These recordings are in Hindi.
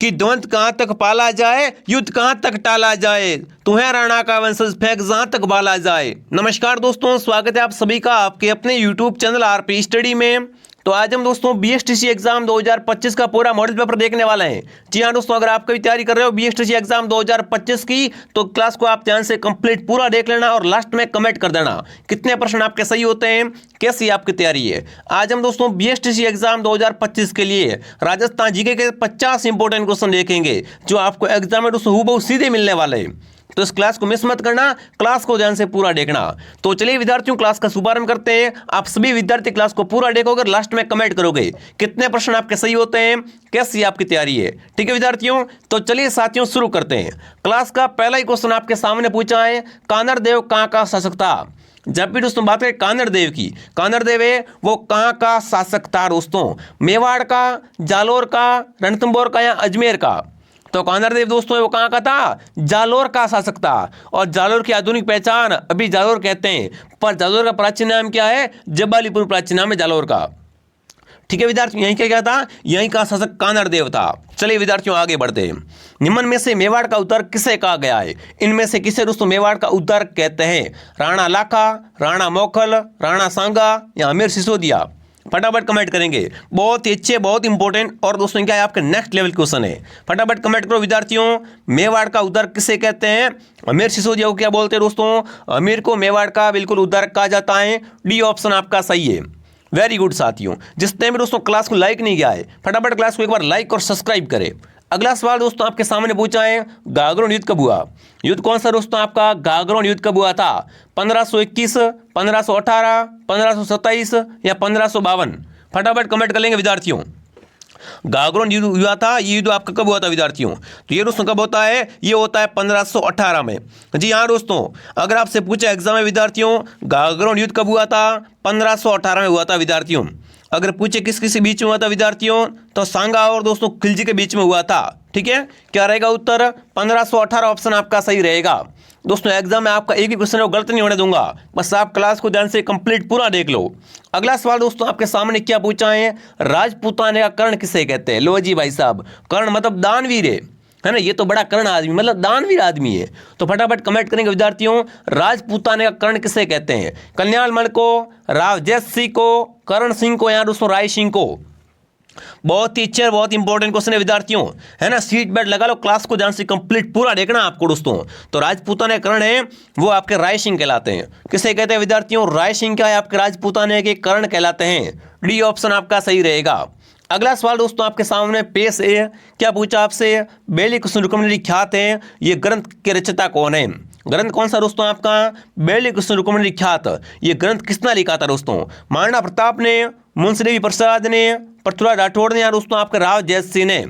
कि द्वंद कहाँ तक पाला जाए, युद्ध कहाँ तक टाला जाए, तुम्हें राणा का वंशज फेंक जहाँ तक बाला जाए। नमस्कार दोस्तों, स्वागत है आप सभी का आपके अपने यूट्यूब चैनल आरपी स्टडी में। तो आज हम दोस्तों बीएसटीसी एग्जाम 2025 का पूरा मॉडल पेपर देखने वाले हैं। जी हाँ दोस्तों, अगर आप कभी तैयारी कर रहे हो बीएसटीसी एग्जाम 2025 की तो क्लास को आप ध्यान से कंप्लीट पूरा देख लेना और लास्ट में कमेंट कर देना कितने प्रश्न आपके सही होते हैं, कैसी आपकी तैयारी है। आज हम दोस्तों बीएसटीसी एग्जाम 2025 के लिए राजस्थान जीके के 50 इंपॉर्टेंट क्वेश्चन देखेंगे जो आपको एग्जाम में दोस्तों हूबहू सीधे मिलने वाले हैं। तो इस क्लास को मिस मत करना, क्लास को ध्यान से पूरा देखना। तो चलिए विद्यार्थियों, क्लास का शुभारंभ करते हैं। आप सभी विद्यार्थी क्लास को पूरा देखोगे, लास्ट में कमेंट करोगे कितने प्रश्न आपके सही होते हैं, कैसी आपकी तैयारी है। ठीक है विद्यार्थियों, तो चलिए साथियों शुरू करते हैं। क्लास का पहला ही क्वेश्चन आपके सामने पूछा है, कानड़ देव कहाँ का शासक था। जब भी दोस्तों बात करें कानड़ देव की, कानड़ देव है वो कहाँ का शासक था दोस्तों, मेवाड़ का, जालोर का, रणथंभौर का या अजमेर का। तो कानड़ देव दोस्तों वो कहाँ का था, जालोर का शासक था। और जालोर की आधुनिक पहचान अभी जालोर कहते हैं, पर जालोर का प्राचीन नाम क्या है, जबालीपुर प्राचीन नाम है जालोर का। ठीक है विद्यार्थियों, यहीं क्या था, यहीं का शासक कानड़ देव था। चलिए विद्यार्थियों आगे बढ़ते हैं। निम्न में से मेवाड़ का उत्तर किसे कहा गया है, इनमें से किसे दोस्तों मेवाड़ का उत्तर कहते हैं, राणा लाखा, राणा मोखल, राणा सांगा या अमीर सिसोदिया। फटाफट कमेंट करेंगे, बहुत ही अच्छे, बहुत इंपॉर्टेंट और दोस्तों क्या है आपके नेक्स्ट लेवल क्वेश्चन है। फटाफट कमेंट करो विद्यार्थियों, मेवाड़ का उत्तर किसे कहते हैं, अमीर सिसोदिया को क्या बोलते हैं दोस्तों, अमीर को मेवाड़ का बिल्कुल उत्तर कहा जाता है। डी ऑप्शन आपका सही है। वेरी गुड साथियों, जिसने भी दोस्तों क्लास को लाइक नहीं किया है फटाफट क्लास को एक बार लाइक और सब्सक्राइब करें। अगला सवाल दोस्तों आपके सामने पूछा है, गागरोन युद्ध कब हुआ। युद्ध कौन सा दोस्तों आपका, गागरोन युद्ध कब हुआ था, 1521, 1518, 1527 या 1552। फटाफट कमेंट कर लेंगे विद्यार्थियों। गागरोन युद्ध हुआ था, ये युद्ध आपका कब हुआ था विद्यार्थियों, तो ये दोस्तों कब होता है, ये होता है 1518 में। जी हाँ दोस्तों, अगर आपसे पूछा एग्जाम में विद्यार्थियों गागरोन युद्ध कब हुआ था, 1518 में हुआ था विद्यार्थियों। अगर पूछे किस किस बीच में हुआ था विद्यार्थियों, तो सांगा और दोस्तों खिलजी के बीच में हुआ था। ठीक है, क्या रहेगा उत्तर, 1518 ऑप्शन आपका सही रहेगा। दोस्तों एग्जाम में आपका एक भी क्वेश्चन है वो गलत नहीं होने दूंगा, बस आप क्लास को ध्यान से कंप्लीट पूरा देख लो। अगला सवाल दोस्तों आपके सामने क्या पूछा है, राजपूताने का कर्ण किसे कहते हैं। लो जी भाई साहब, कर्ण मतलब दानवीर है ना, ये तो बड़ा कर्ण आदमी मतलब दानवीर आदमी है। तो फटाफट कमेंट करेंगे विद्यार्थियों, राजपूताने का कर्ण किसे कहते हैं, कल्याणमल को, रावजैत सिंह को, करण सिंह को या दोस्तों राय सिंह को। बहुत ही अच्छे, बहुत इंपॉर्टेंट क्वेश्चन है विद्यार्थियों, है ना। सीट बेल्ट लगा लो, क्लास को ध्यान से कंप्लीट पूरा देखना आपको दोस्तों। तो राजपूताने कर्ण है वो आपके राय सिंह कहलाते हैं। किसे कहते हैं विद्यार्थियों, राय सिंह क्या है आपके राजपूताने के कर्ण कहलाते हैं। डी ऑप्शन आपका सही रहेगा। अगला सवाल दोस्तों आपके सामने पेश है, क्या पूछा आपसे, बेली कृष्ण रुक्मिणी ख्यात है, ये ग्रंथ के रचयिता कौन है। ग्रंथ कौन सा दोस्तों आपका, बेली कृष्ण रुक्मिणी ख्यात। ये ग्रंथ किसने लिखा था दोस्तों, महाराणा प्रताप ने, मुंशी प्रसाद ने, पृथ्वीराज राठौड़ ने या दोस्तों आपके रावजैत सिंह ने।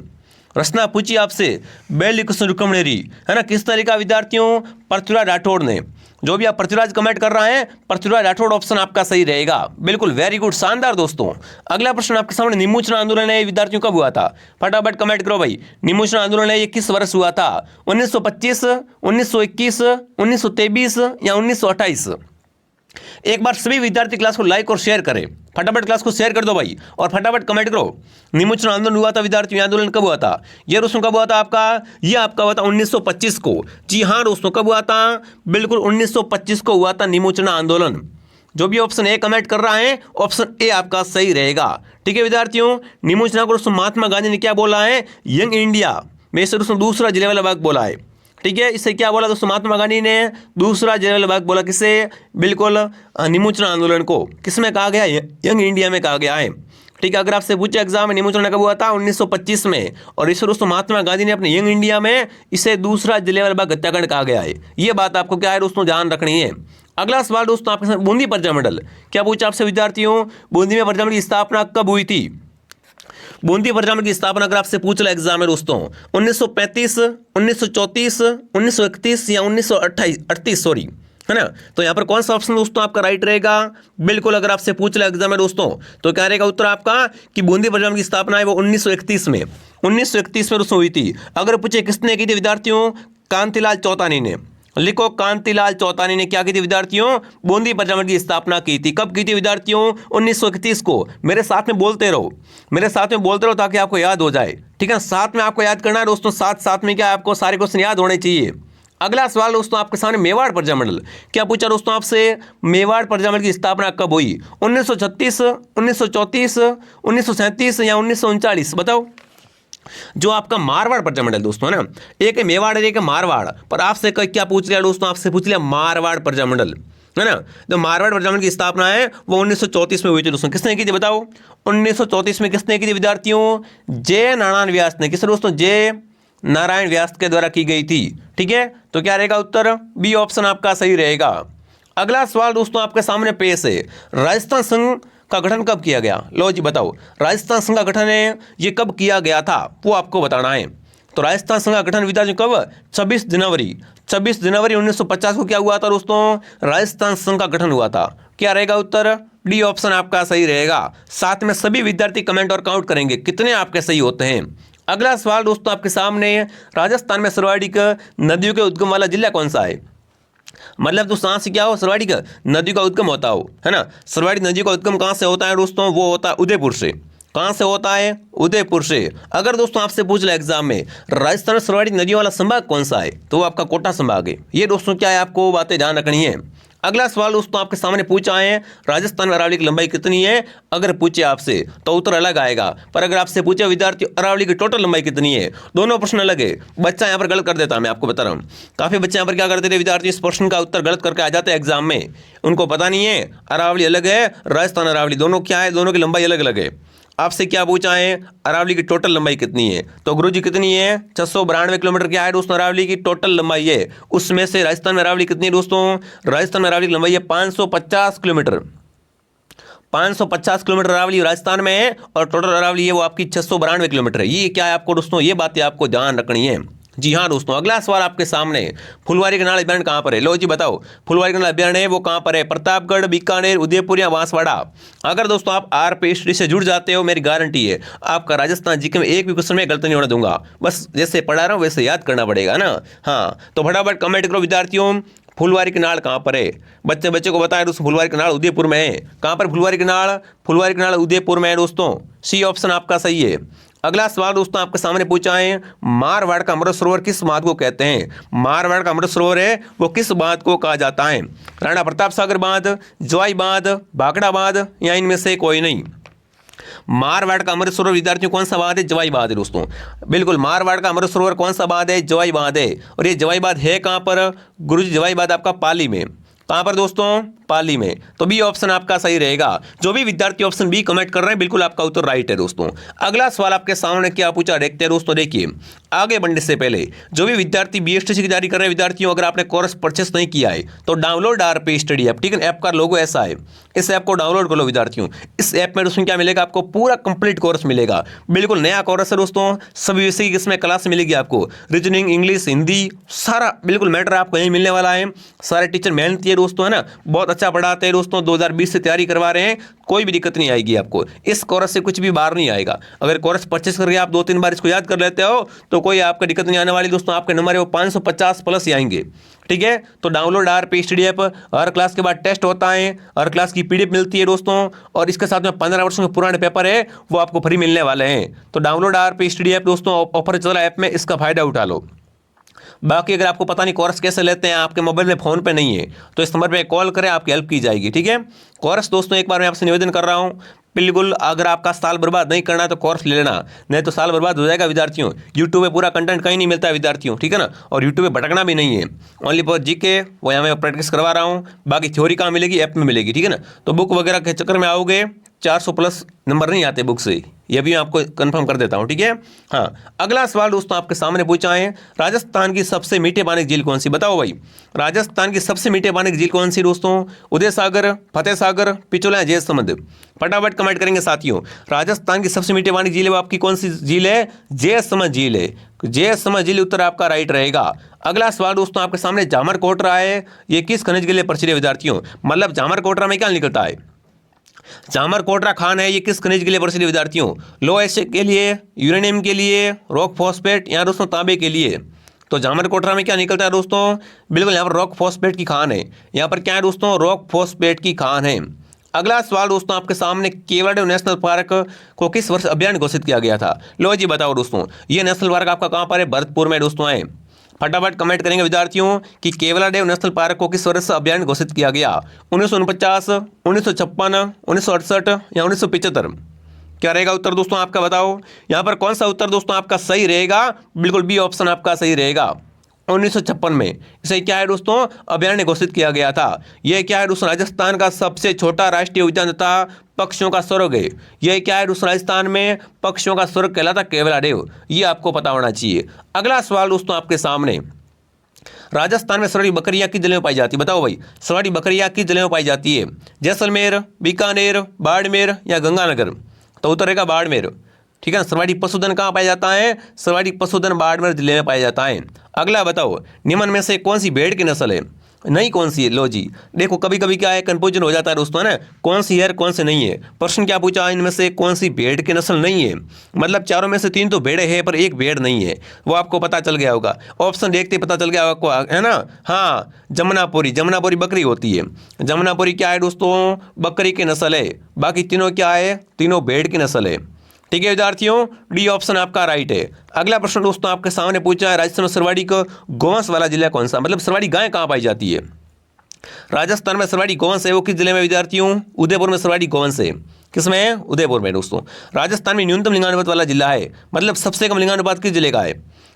रचना पूछी आपसे बेली कृष्ण रुक्मिणी, है ना, किसने लिखा विद्यार्थियों, पृथ्वीराज राठौड़ ने। जो भी आप पृथ्वीराज कमेंट कर रहे हैं, पृथ्वीराज राठौड़ ऑप्शन आपका सही रहेगा। बिल्कुल वेरी गुड, शानदार दोस्तों। अगला प्रश्न आपके सामने, निमोचन आंदोलन है विद्यार्थियों कब हुआ था। फटाफट कमेंट करो भाई, निमोचन आंदोलन है ये किस वर्ष हुआ था, 1925, 1921, 1923 या 1928। एक बार सभी विद्यार्थी क्लास को लाइक और शेयर करें, फटाफट क्लास को शेयर कर दो भाई और फटाफट कमेंट करो। निमोचन आंदोलन हुआ था विद्यार्थियों, आंदोलन कब हुआ था, ये दोस्तों कब हुआ था आपका, ये आपका हुआ था 1925 को। जी हाँ दोस्तों, कब हुआ था, बिल्कुल 1925 को हुआ था निमोचन आंदोलन। जो भी ऑप्शन ए कमेंट कर रहा है ऑप्शन ए आपका सही रहेगा। ठीक है विद्यार्थियों, निमोचना को दोस्तों महात्मा गांधी ने क्या बोला है, यंग इंडिया में से दोस्तों दूसरा जलियांवाला बाग बोला है। ठीक है, इससे क्या बोला दोस्तों, महात्मा गांधी ने दूसरा जलियांवाला बाग बोला, किसे, बिल्कुल निमोचन आंदोलन को किसमें कहा गया, यंग इंडिया में कहा गया है। ठीक है, अगर आपसे पूछे एग्जाम में निमोचन कब हुआ था, 1925 में, और इसे दोस्तों महात्मा गांधी ने अपने यंग इंडिया में इसे दूसरा जलियांवाला बाग हत्याकांड कहा गया है। ये बात आपको क्या है दोस्तों ध्यान रखनी है। अगला सवाल दोस्तों आपके साथ, बूंदी प्रजामंडल, क्या पूछा आपसे विद्यार्थियों, बूंदी में प्रजामंडल की स्थापना कब हुई थी। बूंदी प्रजामंडल की स्थापना अगर आपसे पूछ लो एग्जाम में दोस्तों, 1935, 1934, 1931 या 1938 सॉरी, है ना। तो यहाँ पर कौन सा ऑप्शन दोस्तों आपका राइट रहेगा, बिल्कुल अगर आपसे पूछ ले एग्जाम में दोस्तों तो क्या रहेगा उत्तर आपका, कि बूंदी प्रजामंडल की स्थापना है वो 1931 में, 1931 में दोस्तों हुई थी। अगर पूछे किसने की थी विद्यार्थियों, कांतिलाल चौतानी ने। लिखो, कांतिलाल चौतानी ने क्या की थी विद्यार्थियों? बूंदी प्रजामंडल की स्थापना की थी। कब की थी विद्यार्थियों? 1931 को। मेरे साथ में बोलते रहो, मेरे साथ में बोलते रहो ताकि आपको याद हो जाए, ठीक है। साथ में आपको याद करना है दोस्तों, साथ साथ में क्या आपको सारे क्वेश्चन याद होने चाहिए। अगला सवाल दोस्तों आपके सामने, मेवाड़ प्रजामंडल। क्या पूछा दोस्तों आपसे? मेवाड़ प्रजामंडल की स्थापना कब हुई? 1936, 1934, 1937 या 1939? बताओ। जो आपका मारवाड़ प्रजामंडल दोस्तों है ना, एक है मेवाड़ एक है मारवाड़, पर आपसे क्या पूछ लिया दोस्तों? आपसे पूछ लिया मारवाड़ प्रजामंडल, है ना। तो मारवाड़ प्रजामंडल की स्थापना है वो 1934 में हुई थी दोस्तों। किसने की थी बताओ? 1934 में किसने की थी विद्यार्थियों? जय नारायण व्यास ने। किसने दोस्तों? जय नारायण व्यास के द्वारा की गई थी, ठीक है। तो क्या रहेगा उत्तर? बी ऑप्शन आपका सही रहेगा। अगला सवाल दोस्तों आपके सामने पेश है, राजस्थान संघ का गठन कब किया गया? लो जी बताओ, राजस्थान संघ का गठन है ये कब किया गया था वो आपको बताना है। तो राजस्थान संघ का गठन विद्यार्थियों कब? 26 जनवरी 1950 को क्या हुआ था दोस्तों? राजस्थान संघ का गठन हुआ था। क्या रहेगा उत्तर? डी ऑप्शन आपका सही रहेगा। साथ में सभी विद्यार्थी कमेंट और काउंट करेंगे कितने आपके सही होते हैं। अगला सवाल दोस्तों आपके सामने, राजस्थान में सर्वाधिक नदियों के उद्गम वाला जिला कौन सा है? मतलब तो सांस से क्या हो? सर्वाधिक नदी का उद्गम होता हो, है ना। सर्वाधिक नदी का उद्गम कहाँ से होता है दोस्तों? वो होता है उदयपुर से। कहाँ से होता है? उदयपुर से। अगर दोस्तों आपसे पूछ ले एग्जाम में, राजस्थान में सर्वाधिक नदियों वाला संभाग कौन सा है, तो वो आपका कोटा संभाग है। ये दोस्तों क्या है, आपको बातें ध्यान रखनी है। अगला सवाल दोस्तों आपके सामने पूछा है, राजस्थान में अरावली की लंबाई कितनी है? अगर पूछे आपसे तो उत्तर अलग आएगा, पर अगर आपसे पूछे विद्यार्थी अरावली की टोटल लंबाई कितनी है, दोनों प्रश्न अलग है। बच्चा यहाँ पर गलत कर देता है, मैं आपको बता रहा हूँ। काफी बच्चे यहाँ पर क्या करते थे विद्यार्थी, इस प्रश्न का उत्तर गलत करके आ जाते हैं एग्जाम में। उनको पता नहीं है अरावली अलग है, राजस्थान अरावली दोनों क्या है, दोनों की लंबाई अलग अलग है। आपसे क्या पूछा है, अरावली की टोटल लंबाई कितनी है? तो गुरुजी कितनी है? 692 किलोमीटर क्या है दोस्तों अरावली की टोटल लंबाई है। उसमें से राजस्थान में अरावली कितनी है दोस्तों? राजस्थान में अरावली की लंबाई है 550 किलोमीटर। 550 किलोमीटर अरावली राजस्थान में है और टोटल अरावली है वो आपकी 692 किलोमीटर है। ये क्या है आपको दोस्तों, ये बातें आपको ध्यान रखनी है। जी हाँ दोस्तों, अगला सवाल आपके सामने, फुलवारी कनाल अभ्यारण्य कहाँ पर है? लो जी बताओ, फुलवारी कनाल अभ्यारण्य है वो कहाँ पर है? प्रतापगढ़, बीकानेर, उदयपुर या बांसवाड़ा? अगर दोस्तों आप RP से जुड़ जाते हो, मेरी गारंटी है आपका राजस्थान जीके में एक भी क्वेश्चन में गलती नहीं होने दूंगा। बस जैसे पढ़ा रहा हूँ वैसे याद करना पड़ेगा ना। हाँ तो फटाफट कमेंट करो विद्यार्थियों, फुलवारी कनाल कहाँ पर है? बच्चे को बताया दोस्तों, फुलवारी कनाल उदयपुर में है। कहाँ पर फुलवारी कनाल? फुलवारी कनाल उदयपुर में है दोस्तों। सी ऑप्शन आपका सही है। अगला सवाल दोस्तों आपके सामने पूछा है, मारवाड़ का अमृत सरोवर किस बांध को कहते हैं? मारवाड़ का अमृत सरोवर है वो किस बांध को कहा जाता है? राणा प्रताप सागर बांध, जवाई बांध, भाखड़ा बांध या इनमें से कोई नहीं? मारवाड़ का अमृत सरोवर विद्यार्थियों कौन सा बांध है? जवाई बांध है दोस्तों। बिल्कुल, मारवाड़ का अमृत सरोवर कौन सा बांध है? जवाई बांध है। और ये जवाई बांध है कहाँ पर गुरुजी? जवाई बांध आपका पाली में। कहाँ पर दोस्तों? पाली में। तो बी ऑप्शन आपका सही रहेगा। जो भी विद्यार्थी ऑप्शन बी कमेंट कर रहे हैं बिल्कुल आपका उत्तर राइट है दोस्तों। अगला सवाल आपके सामने क्या पूछा देखते हैं दोस्तों। देखिए, आगे बढ़ने से पहले जो भी विद्यार्थी BSTC की तैयारी कर रहे हैं विद्यार्थियों, अगर आपने कोर्स परचेस नहीं किया है तो डाउनलोड RP स्टडी ऐप, ठीक है। ऐप का लोगो ऐसा है, इस ऐप को डाउनलोड कर लो विद्यार्थियों। इस ऐप में दोस्तों क्या मिलेगा आपको? पूरा कंप्लीट कोर्स मिलेगा, बिल्कुल नया कोर्स है दोस्तों। सभी विषय की इसमें क्लास मिलेगी आपको, रीजनिंग, इंग्लिश, हिंदी, सारा बिल्कुल मैटर आपको यही मिलने वाला है। सारे टीचर मेहनती है दोस्तों, है ना, बहुत अच्छा पढ़ाते हैं दोस्तों। 2020 से तैयारी करवा रहे हैं, कोई भी दिक्कत नहीं आएगी आपको। इस कोर्स से कुछ भी बाहर नहीं आएगा। अगर कोर्स परचेस करके आप 2-3 बार इसको याद कर लेते हो तो कोई आपका दिक्कत नहीं आने वाली दोस्तों। आपके नंबर है वो 550 प्लस ही आएंगे, ठीक है। तो डाउनलोड RP स्टडी ऐप, हर क्लास के बाद टेस्ट होता है, हर क्लास की PDF मिलती है दोस्तों, और इसके साथ में 15 वर्षों के पुराने पेपर है वो आपको फ्री मिलने वाले हैं। तो डाउनलोड RP स्टडी ऐप दोस्तों, ऑफर चल रहा है ऐप में, इसका फायदा उठा लो। बाकी अगर आपको पता नहीं कोर्स कैसे लेते हैं, आपके मोबाइल में फ़ोन पे नहीं है, तो इस नंबर पे कॉल करें, आपकी हेल्प की जाएगी, ठीक है। कोर्स दोस्तों एक बार मैं आपसे निवेदन कर रहा हूँ, बिल्कुल अगर आपका साल बर्बाद नहीं करना है तो कोर्स ले लेना, नहीं तो साल बर्बाद हो जाएगा विद्यार्थियों। यूट्यूब पे पूरा कंटेंट कहीं नहीं मिलता है विद्यार्थियों, ठीक है ना। और यूट्यूब पे भटकना भी नहीं है, ओनली फॉर जीके वो यहाँ मैं प्रैक्टिस करवा रहा हूँ। बाकी थ्योरी कहाँ मिलेगी? ऐप में मिलेगी, ठीक है ना। तो बुक वगैरह के चक्कर में आओगे 400 प्लस नंबर नहीं आते बुक से, ये भी मैं आपको कंफर्म कर देता हूं, ठीक है। हाँ, अगला सवाल दोस्तों आपके सामने पूछा है, राजस्थान की सबसे मीठे पानी की झील कौन सी? बताओ भाई, राजस्थान की सबसे मीठे पानी की झील कौन सी दोस्तों? उदय सागर, फतेह सागर, पिछोला, जयसमंद? फटाफट कमेंट करेंगे साथियों। राजस्थान की सबसे मीठे पानी की झील है वो आपकी कौन सी झील है? जयसमंद झील है। जयसमंद झील उत्तर आपका राइट रहेगा। अगला सवाल दोस्तों आपके सामने, जामर कोटरा है ये किस खनिज के लिए प्रसिद्ध है विद्यार्थियों? मतलब जामर कोटरा में क्या निकलता है? जामर कोटरा खान है ये किस खनिज के लिए प्रसिद्ध विद्यार्थियों? लो एसिड के लिए, यूरेनियम के लिए, रॉक फॉस्फेट या दोस्तों तांबे के लिए? तो जामर कोटरा में क्या निकलता है दोस्तों? बिल्कुल यहाँ पर रॉक फॉस्फेट की खान है। यहाँ पर क्या है दोस्तों? रॉक फॉस्फेट की खान है। अगला सवाल दोस्तों आपके सामने, केवलादेव नेशनल पार्क को किस वर्ष अभयारण्य घोषित किया गया था? लो जी बताओ दोस्तों, ये नेशनल पार्क आपका कहाँ पर है? भरतपुर में दोस्तों है। फटाफट कमेंट करेंगे विद्यार्थियों कि केवलादेव नेशनल पार्क को किस वर्ष अभयारण्य घोषित किया गया? 1949, 1956, 1968 या 1975? क्या रहेगा उत्तर दोस्तों आपका? बताओ यहाँ पर कौन सा उत्तर दोस्तों आपका सही रहेगा? बिल्कुल बी ऑप्शन आपका सही रहेगा। 1956 में इसे क्या है दोस्तों? अभयारण्य घोषित किया गया था। यह क्या है दोस्तों? राजस्थान का सबसे छोटा राष्ट्रीय उद्यान तथा पक्षियों का स्वर्ग है। यह क्या है दोस्तों? राजस्थान में पक्षियों का स्वर्ग कहलाता केवलादेव। ये आपको पता होना चाहिए। अगला सवाल दोस्तों आपके सामने, राजस्थान में सरवाड़ी बकरियां किस जिले में पाई जाती है? बताओ भाई, सरवाड़ी बकरियां किस जिले में पाई जाती है? जैसलमेर, बीकानेर, बाड़मेर या गंगानगर? तो उत्तर रहेगा बाड़मेर। ठीक है ना। सर्वाधिक पशुधन कहाँ पाया जाता है? सर्वाधिक पशुधन बाड़मेर जिले में पाया जाता है। अगला बताओ, निम्न में से कौन सी भेड़ की नस्ल है? नहीं कौन सी है? लो जी देखो, कभी कभी क्या है, कंफ्यूजन हो जाता है दोस्तों, है ना, कौन सी है कौन से नहीं है। प्रश्न क्या पूछा? इनमें से कौन सी भेड़ की नस्ल नहीं है? मतलब चारों में से 3 तो भेड़े हैं पर एक भेड़ नहीं है। वो आपको पता चल गया होगा, ऑप्शन देखते पता चल गया आपको, है ना। हाँ, जमुनापुरी, जमुनापुरी बकरी होती है। जमुनापुरी क्या है दोस्तों? बकरी की नस्ल है। बाकी तीनों क्या है? तीनों भेड़ की नस्ल है। ठीक है विद्यार्थियों, डी ऑप्शन आपका राइट है। अगला प्रश्न दोस्तों आपके सामने पूछा है, राजस्थान में सर्वाधिक गोवंश वाला जिला कौन सा? मतलब सर्वाधिक गाय कहाँ पाई जाती है? राजस्थान में सर्वाधिक गोवंश है वो किस जिले में विद्यार्थियों? उदयपुर में सर्वाधिक गोवंश है। किसमें है? उदयपुर में दोस्तों। राजस्थान में न्यूनतम लिंगानुपात वाला जिला है, मतलब सबसे कम लिंगानुपात किस जिले का है?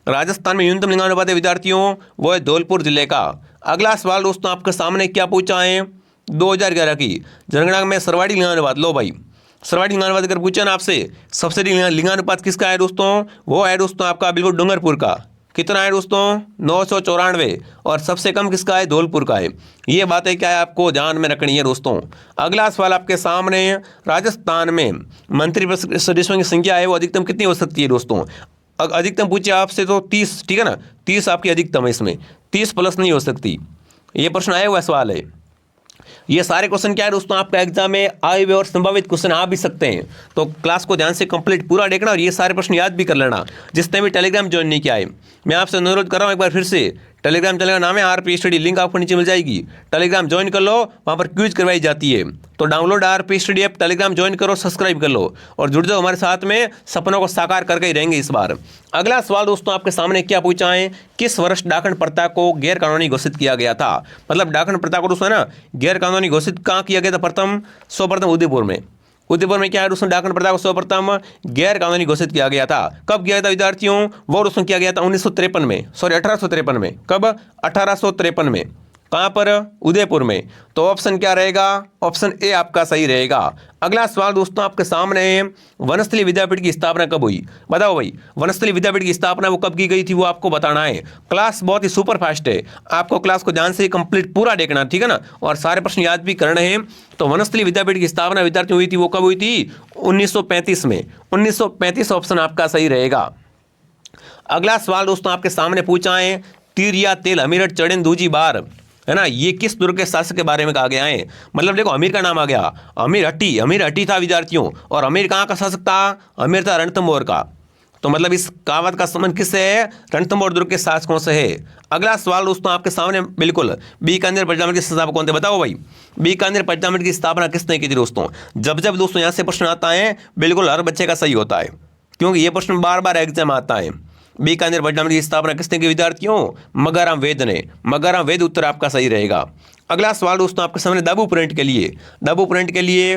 राजस्थान में न्यूनतम लिंगानुपात है विद्यार्थियों, वो है धौलपुर जिले का। अगला सवाल दोस्तों आपके सामने क्या पूछा है? 2011 की जनगणना में सर्वाधिक लिंगानुपात, लो भाई सर्वाधिक लिंगानुपात अगर पूछा ना आपसे, सबसे लिंगानुपात किसका है दोस्तों? वो है दोस्तों आपका बिल्कुल डूंगरपुर का। कितना है दोस्तों? 994। और सबसे कम किसका है? धौलपुर का है। ये बातें क्या है आपको ध्यान में रखनी है दोस्तों। अगला सवाल आपके सामने, राजस्थान में मंत्री सदस्यों की संख्या है वो अधिकतम कितनी हो सकती है दोस्तों? अधिकतम पूछे आपसे तो 30, ठीक है ना, 30 आपकी अधिकतम है, इसमें 30 प्लस नहीं हो सकती। ये प्रश्न आया हुआ सवाल है। ये सारे क्वेश्चन क्या है दोस्तों आपका एग्जाम में आए हुए और संभावित क्वेश्चन आ भी सकते हैं, तो क्लास को ध्यान से कंप्लीट पूरा देखना और ये सारे प्रश्न याद भी कर लेना। जिसने भी टेलीग्राम ज्वाइन नहीं किया है, मैं आपसे अनुरोध कर रहा हूँ एक बार फिर से, टेलीग्राम चैनल का नाम है आरपी स्टडी, लिंक आपको नीचे मिल जाएगी। टेलीग्राम ज्वाइन कर लो, वहाँ पर क्विज करवाई जाती है। तो download RP study app, Telegram join करो, सब्सक्राइब कर लो और जुड़ जाओ हमारे साथ में, सपनों को साकार करके ही रहेंगे इस बार। अगला सवाल दोस्तों आपके सामने क्या पूछा है? किस वर्ष डाकन प्रथा को गैर कानूनी घोषित किया गया था? मतलब डाकन प्रथा को दोस्तों है ना गैर कानूनी घोषित कहाँ किया गया था? सर्वप्रथम उदयपुर में। उदयपुर में क्या है दोस्तों? डाकन प्रथा को सर्वप्रथम गैर कानूनी घोषित किया गया था। कब किया था विद्यार्थियों? वो दोस्तों किया गया था 1953 में, सॉरी 1853 में। कब? 1853 में। कहाँ पर? उदयपुर में। तो ऑप्शन क्या रहेगा? ऑप्शन ए आपका सही रहेगा। अगला सवाल दोस्तों आपके सामने है, वनस्थली विद्यापीठ की स्थापना कब हुई? बताओ भाई, वनस्थली विद्यापीठ की स्थापना वो कब की गई थी, वो आपको बताना है। क्लास बहुत ही सुपर फास्ट है, आपको क्लास को ध्यान से कंप्लीट पूरा देखना, ठीक है ना, और सारे प्रश्न याद भी करने हैं। तो वनस्थली विद्यापीठ की स्थापना विद्यार्थियों हुई थी, वो कब हुई थी? 1935 में। 1935 ऑप्शन आपका सही रहेगा। अगला सवाल दोस्तों आपके सामने पूछा है, तीर या तेल अमीरठ चढ़ेन दूजी बार, है ना, ये किस दुर्ग के शासक के बारे में कहा गया है? मतलब देखो अमीर का नाम आ गया, अमीर हट्टी था विद्यार्थियों। और अमीर कहाँ का शासक था? अमीर था रणथंभौर का। तो मतलब इस कहावत का संबंध किससे है? रणथंभौर दुर्ग के शासकों से है। अगला सवाल दोस्तों आपके सामने, बिल्कुल बीकानेर पंचामृत के संस्थापक कौन थे? बताओ भाई, बीकानेर पंचामृत की स्थापना किसने की थी दोस्तों? जब दोस्तों यहाँ से प्रश्न आता है, बिल्कुल हर बच्चे का सही होता है, क्योंकि ये प्रश्न बार बार एग्जाम आता है। बीकानेर पंचामृत की स्थापना किसने की विद्यार्थियों? मगाराम वेद ने। मगाराम वेद उत्तर आपका सही रहेगा। अगला सवाल दोस्तों आपके सामने, दाबूपुरंट के लिए, दाबूपुरंट के लिए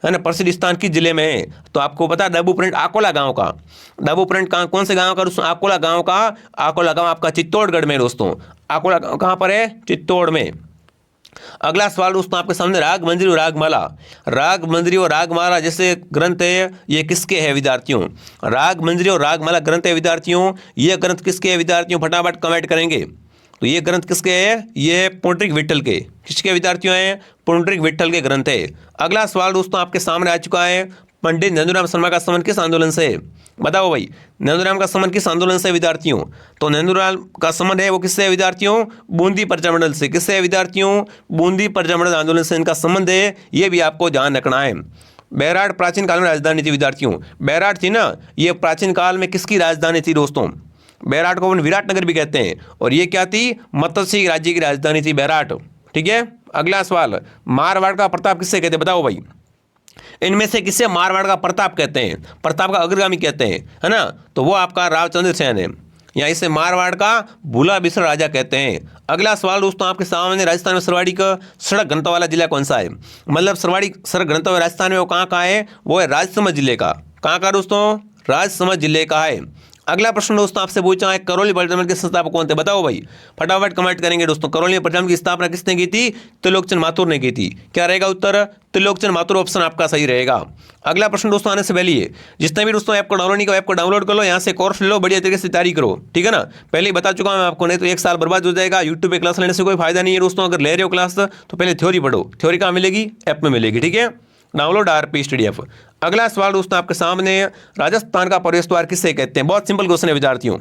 है ना प्रसिद्ध स्थान किस जिले में है? तो आपको पता है दाबूपुरंट अकोला गांव का। दाबूपुरंट कौन से गांव का दोस्तों? अकोला गांव का। अकोला गांव आपका चित्तौड़गढ़ में दोस्तों। अकोला गांव कहाँ पर है? चित्तौड़ में। अगला सवाल दोस्तों आपके सामने, राग मंजरी और रागमाला, राग मंजरी और रागमाला जैसे ग्रंथ है, ये किसके है विद्यार्थियों? राग मंजरी और रागमाला ग्रंथ है विद्यार्थियों, ये ग्रंथ किसके है विद्यार्थियों? फटाफट कमेंट करेंगे। तो ये ग्रंथ किसके है? ये पुंडरीक विट्ठल के। किसके विद्यार्थियों हैं? पुंडरीक विट्ठल के ग्रंथ है। अगला सवाल दोस्तों आपके सामने आ चुका है, पंडित नंदूराम शर्मा का संबंध किस आंदोलन से है? बताओ भाई, नंदूराम का संबंध किस आंदोलन से विद्यार्थियों? तो नंदूराम का संबंध है वो किससे है विद्यार्थियों? बूंदी प्रजामंडल से। किससे है विद्यार्थियों? बूंदी प्रजामंडल आंदोलन से इनका संबंध है, ये भी आपको ध्यान रखना है। बैराट प्राचीन काल में राजधानी थी विद्यार्थियों। बैराट थी ना, ये प्राचीन काल में किसकी राजधानी थी दोस्तों? बैराट को अपन विराटनगर भी कहते हैं। और ये क्या थी, मत्स्य राज्य की राजधानी थी बैराट। ठीक है, अगला सवाल, मारवाड़ का प्रताप किससे कहते हैं, बताओ भाई। इनमें से किसे मारवाड़ का प्रताप कहते हैं, प्रताप का अग्रगामी कहते हैं, है ना, तो वो आपका रावचंद्र सेन है, या इसे मारवाड़ का भूला बिसरा राजा कहते हैं। अगला सवाल दोस्तों आपके सामने, राजस्थान में सर्वाधिक सड़क घनत्व वाला जिला कौन सा है, मतलब सर्वाधिक सड़क घनत्व राजस्थान में वो कहाँ का है, वो है राजसमंद जिले का। कहाँ का दोस्तों, राजसमंद जिले का है। अगला प्रश्न दोस्तों आपसे पूछा है, करौली परिभ्रमण के संस्थापक कौन थे, बताओ भाई, फटाफट कमेंट करेंगे दोस्तों। करौली परिभ्रमण की स्थापना किसने की थी, त्रिलोकचंद माथुर ने की थी। क्या रहेगा उत्तर, त्रिलोकचंद माथुर, ऑप्शन आपका सही रहेगा। अगला प्रश्न दोस्तों आने से पहले ये, जिसने भी दोस्तों ऐप को डाउनलोड नहीं किया, ऐप को डाउनलोड कर लो, यहाँ से कोर्स ले लो, बढ़िया तरीके से तैयारी करो, ठीक है ना। पहले ही बता चुका हूं मैं आपको, नहीं तो 1 साल बर्बाद हो जाएगा। यूट्यूब पे क्लास लेने से कोई फायदा नहीं है दोस्तों। अगर ले रहे हो क्लास तो पहले थ्योरी पढ़ो, थ्योरी कहाँ मिलेगी, ऐप में मिलेगी, ठीक है, डाउनलोड आरपी स्टडी ऐप। अगला सवाल दोस्तों आपके सामने, राजस्थान का प्रवेश द्वार किससे कहते हैं, बहुत सिंपल क्वेश्चन है विद्यार्थियों।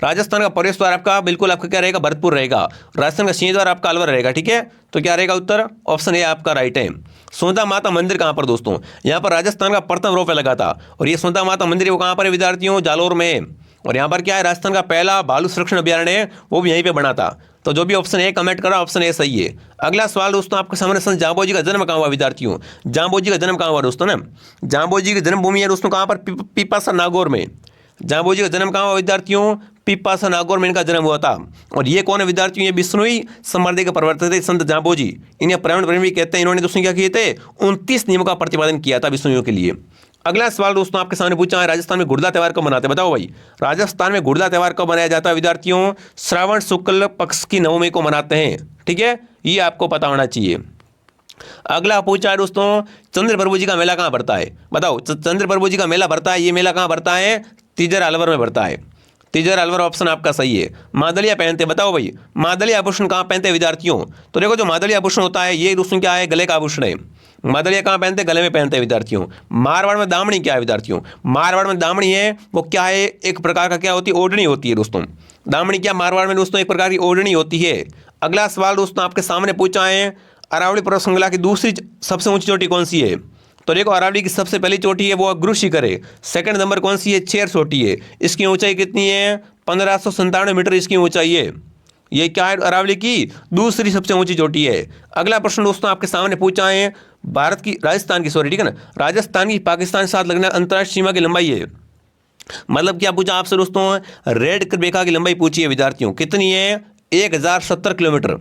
राजस्थान का प्रवेश द्वार आपका बिल्कुल आपका क्या रहेगा, भरतपुर रहेगा। राजस्थान का सिंह द्वार आपका अलवर रहेगा, ठीक है, तो क्या रहेगा उत्तर, ऑप्शन ए आपका राइट है। सोंधा माता मंदिर कहाँ पर दोस्तों, यहाँ पर राजस्थान का प्रथम रोप लगा था, और ये सोंधा माता मंदिर वो कहाँ पर है विद्यार्थियों, जालोर में। और यहाँ पर क्या है, राजस्थान का पहला भालू संरक्षण अभ्यारण्य है, वो भी यहीं पे बना था। तो जो भी ऑप्शन ए कमेंट करा, ऑप्शन ए सही है। अगला सवाल दोस्तों आपके सामने, संत जांबोजी का जन्म कहाँ हुआ विद्यार्थियों, जांबोजी का जन्म कहाँ हुआ दोस्तों ना, जांबोजी की जन्मभूमि है दोस्तों कहाँ पर, पीपासा नागौर में। जांबोजी का जन्म कहाँ हुआ विद्यार्थियों, पीपासा नागौर में इनका जन्म हुआ था। और ये कौन है विद्यार्थियों, ये बिश्नोई संप्रदाय के प्रवर्तक थे संत जांबोजी, इन्हें पर्यावरण प्रेमी भी कहते हैं। इन्होंने दोस्तों क्या किए थे, 29 नियमों का प्रतिपादन किया था बिश्नोइयों के लिए। अगला सवाल दोस्तों आपके सामने पूछा है, राजस्थान में गुड़दा त्यौहार कब मनाते हैं, बताओ भाई, राजस्थान में गुड़दा त्यौहार कब मनाया जाता है विद्यार्थियों, श्रावण शुक्ल पक्ष की नवमी को मनाते हैं, ठीक है, ये आपको पता होना चाहिए। अगला पूछा है दोस्तों, चंद्र प्रभु जी का मेला कहाँ भरता है, बताओ, चंद्र प्रभु जी का मेला भरता है, ये मेला कहाँ भरता है, तिजर अलवर में भरता है। तिजर अलवर ऑप्शन आपका सही है। मादलिया पहनते, बताओ भाई, मादलिया आभूषण कहाँ पहनते हैं विद्यार्थियों, तो देखो जो मादलिया आभूषण होता है ये दोस्तों क्या है, गले का आभूषण है। मादलिया कहाँ पहनते हैं, गले में पहनते हैं विद्यार्थियों। मारवाड़ में दामनी क्या है विद्यार्थियों, मारवाड़ में दामनी है वो क्या है, एक प्रकार का क्या होती है, ओढ़नी होती है दोस्तों। दामनी क्या मारवाड़ में दोस्तों एक प्रकार की ओढ़नी होती है। अगला सवाल दोस्तों आपके सामने पूछा है, अरावली पर्वत श्रृंखला की दूसरी सबसे ऊंची चोटी कौन सी है, तो देखो अरावली की सबसे पहली चोटी है वो गुरु शिखर है। सेकंड नंबर कौन सी है, छेर चोटी है। इसकी ऊंचाई कितनी है, 1597 मीटर इसकी ऊंचाई है। ये क्या है, अरावली की दूसरी सबसे ऊंची चोटी है। अगला प्रश्न दोस्तों आपके सामने पूछा है, भारत की राजस्थान की सॉरी ठीक है ना, राजस्थान की पाकिस्तान के साथ लगने अंतर्राष्ट्रीय सीमा की लंबाई है, मतलब क्या पूछा आपसे दोस्तों, रेड रेखा की लंबाई पूछी है विद्यार्थियों, कितनी है, 1070 किलोमीटर।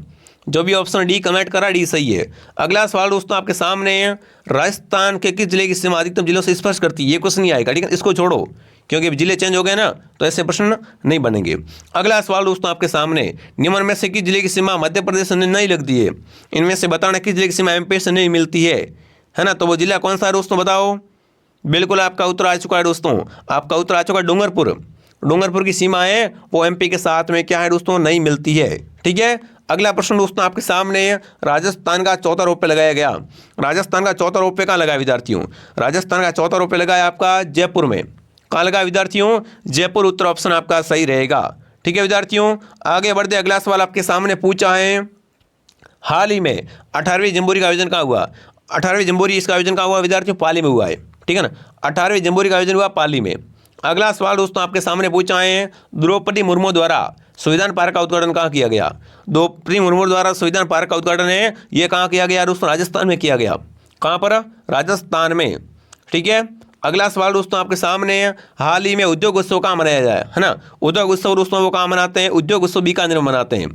जो भी ऑप्शन डी कमेंट करा, डी सही है। अगला सवाल दोस्तों आपके सामने है, राजस्थान के किस जिले की सीमा अधिकतम जिलों से स्पर्श करती है, ये क्वेश्चन नहीं आएगा, ठीक है, इसको छोड़ो क्योंकि जिले चेंज हो गए ना, तो ऐसे प्रश्न नहीं बनेंगे। अगला सवाल दोस्तों आपके सामने, निम्न में से किस जिले की सीमा मध्य प्रदेश से नहीं लगती है, इनमें से बताना किस जिले की सीमा एमपी से नहीं मिलती है ना, तो वो जिला कौन सा है दोस्तों, बताओ। बिल्कुल आपका उत्तर आ चुका है दोस्तों, आपका उत्तर आ चुका है डूंगरपुर। डूंगरपुर की सीमा है वो एमपी के साथ में क्या है दोस्तों, नहीं मिलती है, ठीक है। अगला प्रश्न दोस्तों आपके सामने, राजस्थान का चौथा रोपवे लगाया गया, राजस्थान का चौथा रोपवे कहाँ लगा विद्यार्थियों, राजस्थान का चौथा रोपवे लगा है आपका जयपुर में। कहाँ लगा विद्यार्थियों, जयपुर, उत्तर ऑप्शन आपका सही रहेगा, ठीक है विद्यार्थियों। आगे बढ़ते, अगला सवाल आपके सामने पूछा है, हाल ही में 18वीं जम्बूरी का आयोजन कहाँ हुआ, 18वीं जम्बूरी इसका आयोजन कहाँ हुआ विद्यार्थियों, पाली में हुआ है, ठीक है ना, 18वीं जम्बूरी का आयोजन हुआ पाली में। अगला सवाल दोस्तों आपके सामने पूछा है, द्रौपदी मुर्मू द्वारा संविधान पार्क का उद्घाटन कहाँ किया गया, द्रौपदी मुर्मू द्वारा संविधान पार्क का उद्घाटन है ये कहाँ किया गया दोस्तों, राजस्थान में किया गया। कहाँ पर, राजस्थान में, ठीक है। अगला सवाल दोस्तों आपके सामने, हाल ही में उद्योग उत्सव कहाँ मनाया जाए, है ना, उद्योग उत्सव दोस्तों वो कहाँ मनाते हैं, उद्योग उत्सव बीकानेर में मनाते हैं,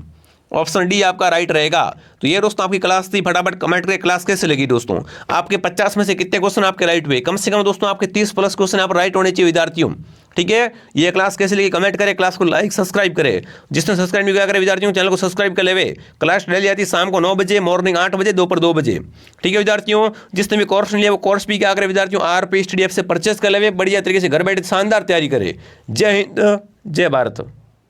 ऑप्शन डी आपका राइट रहेगा। तो ये दोस्तों आपकी क्लास थी, फटाफट कमेंट करके क्लास कैसे लगी दोस्तों, आपके 50 में से कितने क्वेश्चन आपके राइट हुए, कम से कम दोस्तों आपके 30 प्लस क्वेश्चन आप राइट होने चाहिए विद्यार्थियों, ठीक है। ये क्लास कैसे लगी कमेंट करें, क्लास को लाइक सब्सक्राइब करें, जिसने सब्सक्राइब नहीं किया करे विद्यार्थियों चैनल को सब्सक्राइब कर लेवे। क्लास डेली आती है शाम को 9 बजे, मॉर्निंग 8 बजे, दोपहर 2 बजे, ठीक है विद्यार्थियों। जिसने भी कोर्स लिया वो कोर्स भी क्या करे विद्यार्थियों, आरपी स्टडी ऐप से परचेस कर लेवे, बढ़िया तरीके से घर बैठे शानदार तैयारी करे। जय हिंद, जय भारत।